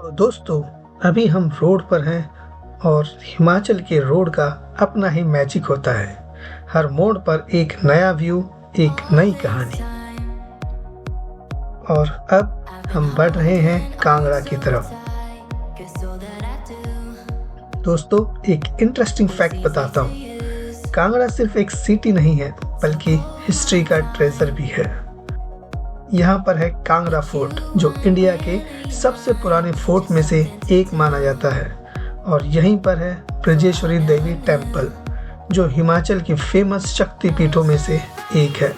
तो दोस्तों, अभी हम रोड पर हैं और हिमाचल के रोड का अपना ही मैजिक होता है। हर मोड़ पर एक नया व्यू, एक नई कहानी। और अब हम बढ़ रहे हैं कांगड़ा की तरफ। दोस्तों, एक इंटरेस्टिंग फैक्ट बताता हूँ। कांगड़ा सिर्फ एक सिटी नहीं है, बल्कि हिस्ट्री का ट्रेजर भी है। यहाँ पर है कांगड़ा फोर्ट, जो इंडिया के सबसे पुराने फोर्ट में से एक माना जाता है। और यहीं पर है ब्रजेश्वरी देवी टेम्पल, जो हिमाचल की फेमस शक्तिपीठों में से एक है।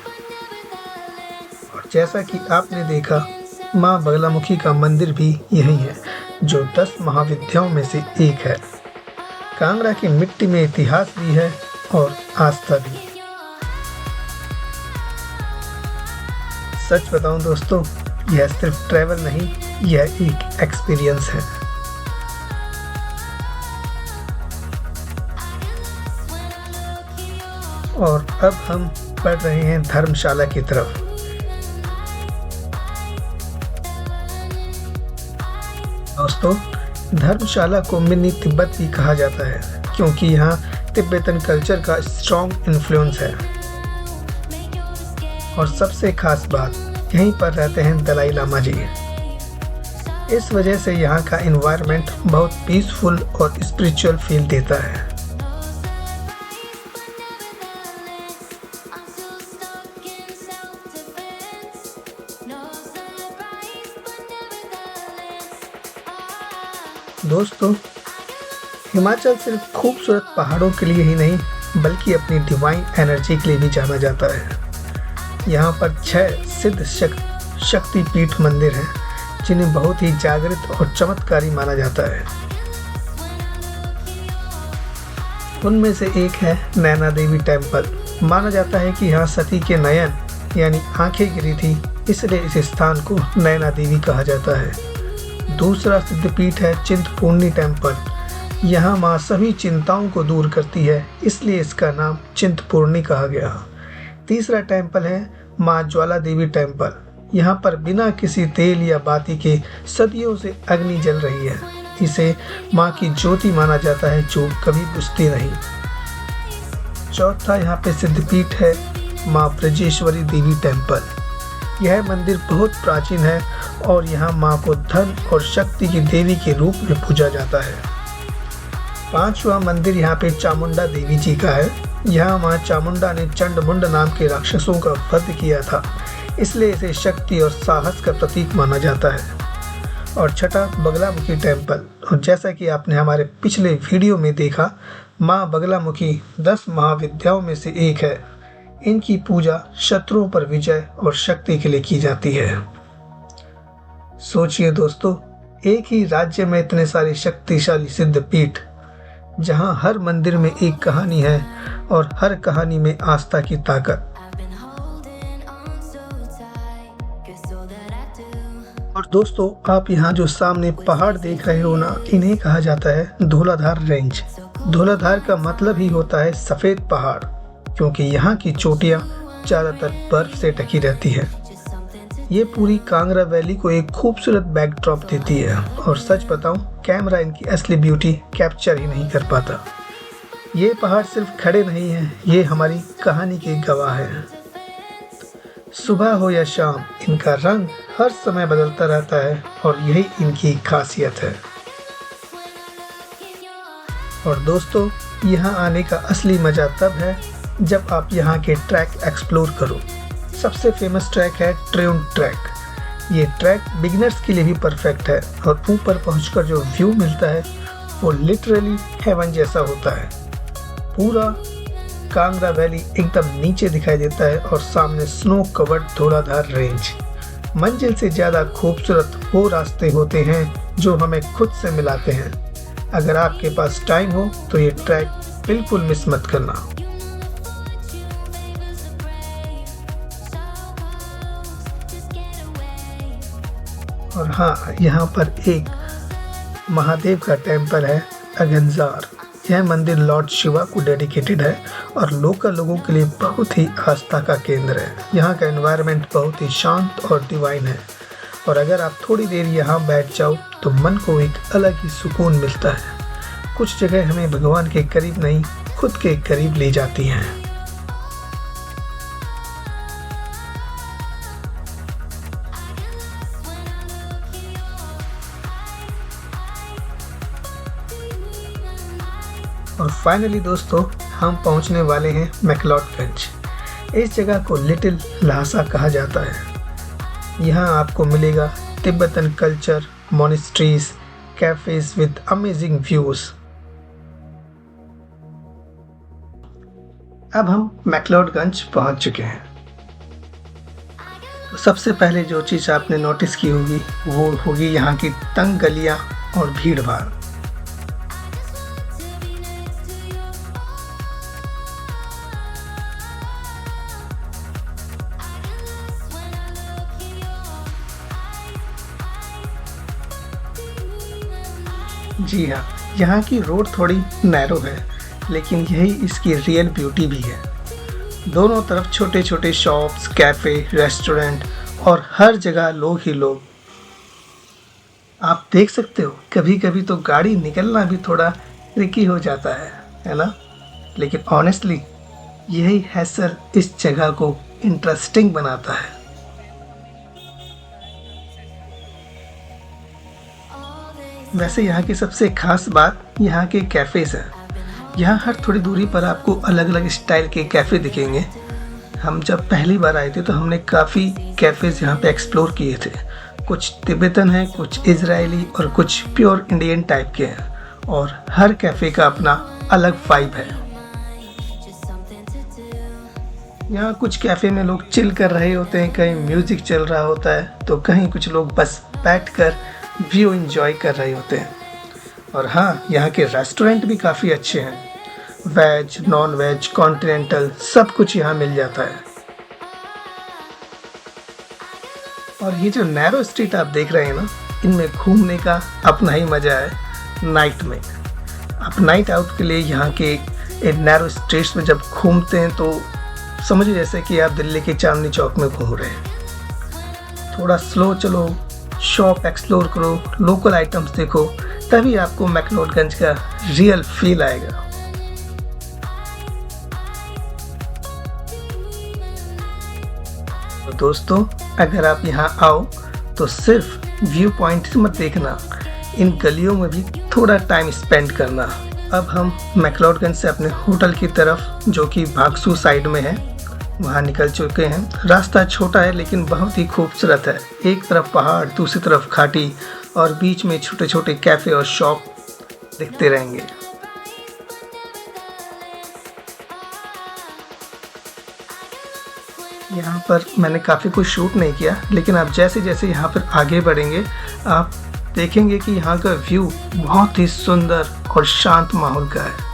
और जैसा कि आपने देखा, माँ बगलामुखी का मंदिर भी यहीं है, जो 10 महाविद्याओं में से एक है। कांगड़ा की मिट्टी में इतिहास भी है और आस्था भी। सच बताऊं दोस्तों, यह सिर्फ ट्रैवल नहीं, यह एक एक्सपीरियंस है। और अब हम बढ़ रहे हैं धर्मशाला की तरफ। दोस्तों, धर्मशाला को मिनी तिब्बत भी कहा जाता है, क्योंकि यहाँ तिब्बतन कल्चर का स्ट्रॉन्ग इन्फ्लुएंस है। और सबसे खास बात, यहीं पर रहते हैं दलाई लामा जी। इस वजह से यहाँ का एनवायरनमेंट बहुत पीसफुल और स्पिरिचुअल फील देता है। दोस्तों, हिमाचल सिर्फ खूबसूरत पहाड़ों के लिए ही नहीं, बल्कि अपनी डिवाइन एनर्जी के लिए भी जाना जाता है। यहाँ पर 6 सिद्ध शक्तिपीठ मंदिर हैं, जिन्हें बहुत ही जागृत और चमत्कारी माना जाता है। उनमें से एक है नैना देवी टेम्पल। माना जाता है कि यहाँ सती के नयन यानी आंखें गिरी थी, इसलिए इस स्थान को नैना देवी कहा जाता है। दूसरा सिद्धपीठ है चिंतपूर्णी टेम्पल। यहाँ माँ सभी चिंताओं को दूर करती है, इसलिए इसका नाम चिंतपूर्णी कहा गया। तीसरा टेम्पल है माँ ज्वाला देवी टेम्पल। यहाँ पर बिना किसी तेल या बाती के सदियों से अग्नि जल रही है। इसे माँ की ज्योति माना जाता है, जो कभी बुझती नहीं। चौथा यहाँ पे सिद्धपीठ है माँ ब्रजेश्वरी देवी टेम्पल। यह मंदिर बहुत प्राचीन है और यहाँ माँ को धन और शक्ति की देवी के रूप में पूजा जाता है। पांचवा मंदिर यहाँ पे चामुंडा देवी जी का है। यहाँ माँ चामुंडा ने चंडमुंड नाम के राक्षसों का वध किया था, इसलिए इसे शक्ति और साहस का प्रतीक माना जाता है। और छठा बगलामुखी टेम्पल। और जैसा कि आपने हमारे पिछले वीडियो में देखा, माँ बगलामुखी 10 महाविद्याओं में से एक है। इनकी पूजा शत्रुओं पर विजय और शक्ति के लिए की जाती है। सोचिए दोस्तों, एक ही राज्य में इतने सारे शक्तिशाली सिद्धपीठ, जहां हर मंदिर में एक कहानी है और हर कहानी में आस्था की ताकत। और दोस्तों, आप यहाँ जो सामने पहाड़ देख रहे हो ना, इन्हें कहा जाता है धौलाधार रेंज। धौलाधार का मतलब ही होता है सफेद पहाड़, क्योंकि यहाँ की चोटियाँ ज्यादातर बर्फ से ढकी रहती है। ये पूरी कांगड़ा वैली को एक खूबसूरत बैकड्रॉप देती है। और सच बताऊं, कैमरा इनकी असली ब्यूटी कैप्चर ही नहीं कर पाता। ये पहाड़ सिर्फ खड़े नहीं हैं, ये हमारी कहानी के गवाह हैं। सुबह हो या शाम, इनका रंग हर समय बदलता रहता है और यही इनकी खासियत है। और दोस्तों, यहाँ आने का असली मजा तब है जब आप यहाँ के ट्रैक एक्सप्लोर करो। सबसे फेमस ट्रैक है ट्रिउन ट्रैक। ये ट्रैक बिगिनर्स के लिए भी परफेक्ट है और ऊपर पहुंचकर जो व्यू मिलता है वो लिटरली हेवन जैसा होता है। पूरा कांगड़ा वैली एकदम नीचे दिखाई देता है और सामने स्नो कवर्ड धौलाधार रेंज। मंजिल से ज़्यादा खूबसूरत वो रास्ते होते हैं जो हमें खुद से मिलाते हैं। अगर आपके पास टाइम हो तो ये ट्रैक बिल्कुल मिस मत करना। और हाँ, यहाँ पर एक महादेव का टेम्पल है अगंजार। यह मंदिर लॉर्ड शिवा को डेडिकेटेड है और लोकल लोगों के लिए बहुत ही आस्था का केंद्र है। यहाँ का एनवायरनमेंट बहुत ही शांत और डिवाइन है। और अगर आप थोड़ी देर यहाँ बैठ जाओ तो मन को एक अलग ही सुकून मिलता है। कुछ जगह हमें भगवान के करीब नहीं, खुद के करीब ले जाती हैं। और फाइनली दोस्तों, हम पहुंचने वाले हैं मैक्लोडगंज। इस जगह को लिटिल ल्हासा कहा जाता है। यहाँ आपको मिलेगा Tibetan culture, monasteries, cafes with amazing views. अब हम मैक्लोडगंज पहुंच चुके हैं। तो सबसे पहले जो चीज़ आपने नोटिस की होगी वो होगी यहाँ की तंग गलियाँ और भीड़ भाड़। जी हाँ, यहाँ की रोड थोड़ी नैरो है, लेकिन यही इसकी रियल ब्यूटी भी है। दोनों तरफ छोटे छोटे शॉप्स, कैफ़े, रेस्टोरेंट और हर जगह लोग ही लोग। आप देख सकते हो कभी कभी तो गाड़ी निकलना भी थोड़ा ट्रिकी हो जाता है ना? लेकिन ऑनेस्टली यही हैसल इस जगह को इंटरेस्टिंग बनाता है। वैसे यहाँ की सबसे खास बात यहाँ के कैफ़ेज़ हैं। यहाँ हर थोड़ी दूरी पर आपको अलग अलग स्टाइल के कैफ़े दिखेंगे। हम जब पहली बार आए थे तो हमने काफ़ी कैफ़ेज़ यहाँ पे एक्सप्लोर किए थे। कुछ तिब्बतन हैं, कुछ इजरायली और कुछ प्योर इंडियन टाइप के हैं, और हर कैफ़े का अपना अलग वाइब है। यहाँ कुछ कैफ़े में लोग चिल कर रहे होते हैं, कहीं म्यूज़िक चल रहा होता है तो कहीं कुछ लोग बस बैठकर व्यू एंजॉय कर रहे होते हैं। और हाँ, यहाँ के रेस्टोरेंट भी काफ़ी अच्छे हैं। वेज, नॉन वेज, कॉन्टिनेंटल सब कुछ यहाँ मिल जाता है। और ये जो नैरो स्ट्रीट आप देख रहे हैं ना, इनमें घूमने का अपना ही मज़ा है नाइट में। आप नाइट आउट के लिए यहाँ के नैरो स्ट्रीट्स में जब घूमते हैं तो समझिए जैसे कि आप दिल्ली के चांदनी चौक में घूम रहे हैं। थोड़ा स्लो चलो, शॉप एक्सप्लोर करो, लोकल आइटम्स देखो, तभी आपको मैक्लोडगंज का रियल फील आएगा। तो दोस्तों, अगर आप यहाँ आओ तो सिर्फ व्यू पॉइंट मत देखना, इन गलियों में भी थोड़ा टाइम स्पेंड करना। अब हम मैक्लोडगंज से अपने होटल की तरफ, जो कि भागसू साइड में है, वहाँ निकल चुके हैं। रास्ता छोटा है लेकिन बहुत ही खूबसूरत है। एक तरफ पहाड़, दूसरी तरफ घाटी और बीच में छोटे छोटे कैफ़े और शॉप दिखते रहेंगे। यहाँ पर मैंने काफ़ी कुछ शूट नहीं किया, लेकिन आप जैसे जैसे यहाँ पर आगे बढ़ेंगे आप देखेंगे कि यहाँ का व्यू बहुत ही सुंदर और शांत माहौल का है।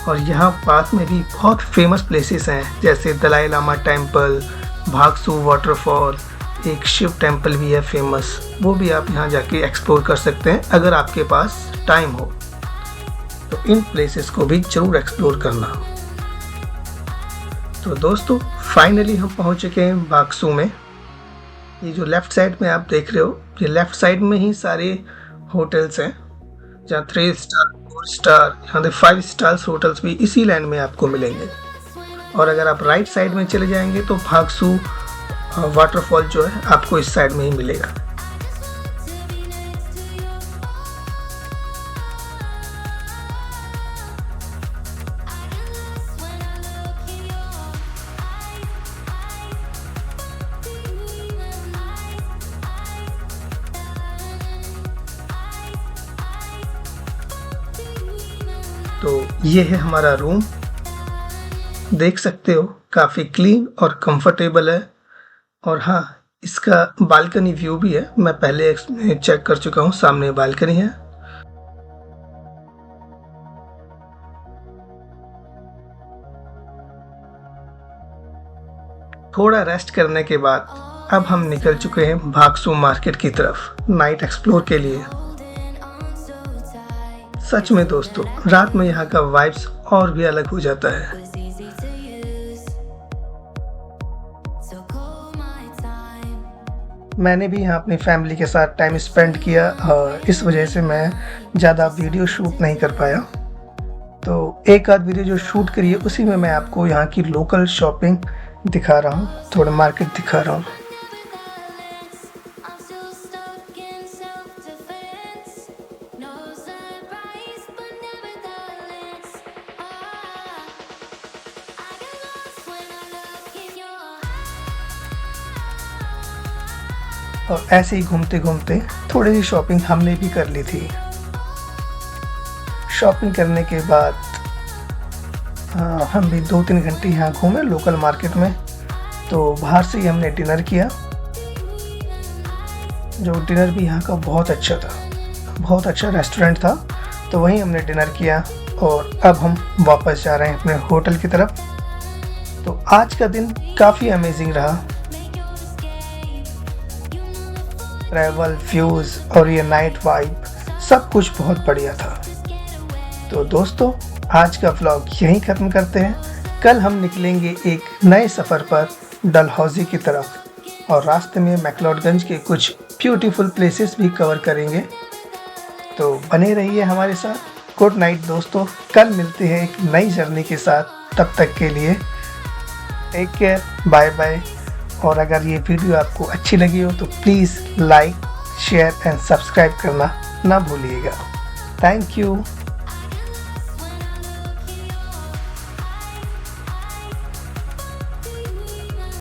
और यहाँ पास में भी बहुत फेमस प्लेसेस हैं, जैसे दलाई लामा टेम्पल, भागसू वाटरफॉल, एक शिव टेम्पल भी है फेमस। वो भी आप यहाँ जाके एक्सप्लोर कर सकते हैं अगर आपके पास टाइम हो। तो इन प्लेसेस को भी ज़रूर एक्सप्लोर करना। तो दोस्तों, फाइनली हम पहुँच चुके हैं भागसू में। ये जो लेफ़्ट साइड में आप देख रहे हो, ये लेफ़्ट साइड में ही सारे होटल्स हैं, जहाँ 3 स्टार, 4 स्टार, यहाँ पे 5 स्टार्स होटल्स भी इसी लाइन में आपको मिलेंगे। और अगर आप राइट साइड में चले जाएंगे तो भागसू वाटरफॉल जो है आपको इस साइड में ही मिलेगा। तो ये है हमारा रूम, देख सकते हो काफ़ी क्लीन और कंफर्टेबल है। और हाँ, इसका बालकनी व्यू भी है, मैं पहले चेक कर चुका हूँ, सामने बालकनी है। थोड़ा रेस्ट करने के बाद अब हम निकल चुके हैं भागसू मार्केट की तरफ नाइट एक्सप्लोर के लिए। सच में दोस्तों, रात में यहाँ का वाइब्स और भी अलग हो जाता है। मैंने भी यहाँ अपनी फैमिली के साथ टाइम स्पेंड किया और इस वजह से मैं ज़्यादा वीडियो शूट नहीं कर पाया। तो एक आध वीडियो जो शूट करी है उसी में मैं आपको यहाँ की लोकल शॉपिंग दिखा रहा हूँ, थोड़ा मार्केट दिखा रहा हूँ। और ऐसे ही घूमते घूमते थोड़ी सी शॉपिंग हमने भी कर ली थी। शॉपिंग करने के बाद हम भी 2-3 घंटे यहाँ घूमे लोकल मार्केट में। तो बाहर से ही हमने डिनर किया, जो डिनर भी यहाँ का बहुत अच्छा था, बहुत अच्छा रेस्टोरेंट था। तो वहीं हमने डिनर किया और अब हम वापस जा रहे हैं अपने होटल की तरफ। तो आज का दिन काफ़ी अमेजिंग रहा। ट्रैवल, व्यूज़ और ये नाइट वाइब सब कुछ बहुत बढ़िया था। तो दोस्तों, आज का व्लॉग यहीं ख़त्म करते हैं। कल हम निकलेंगे एक नए सफ़र पर डलहौजी की तरफ और रास्ते में मैक्लोडगंज के कुछ ब्यूटीफुल प्लेसेस भी कवर करेंगे। तो बने रहिए हमारे साथ। गुड नाइट दोस्तों, कल मिलते हैं एक नई जर्नी के साथ। तब तक के लिए टेक केयर, बाय बाय। और अगर ये वीडियो आपको अच्छी लगी हो तो please like, share and subscribe करना ना भूलिएगा। Thank you.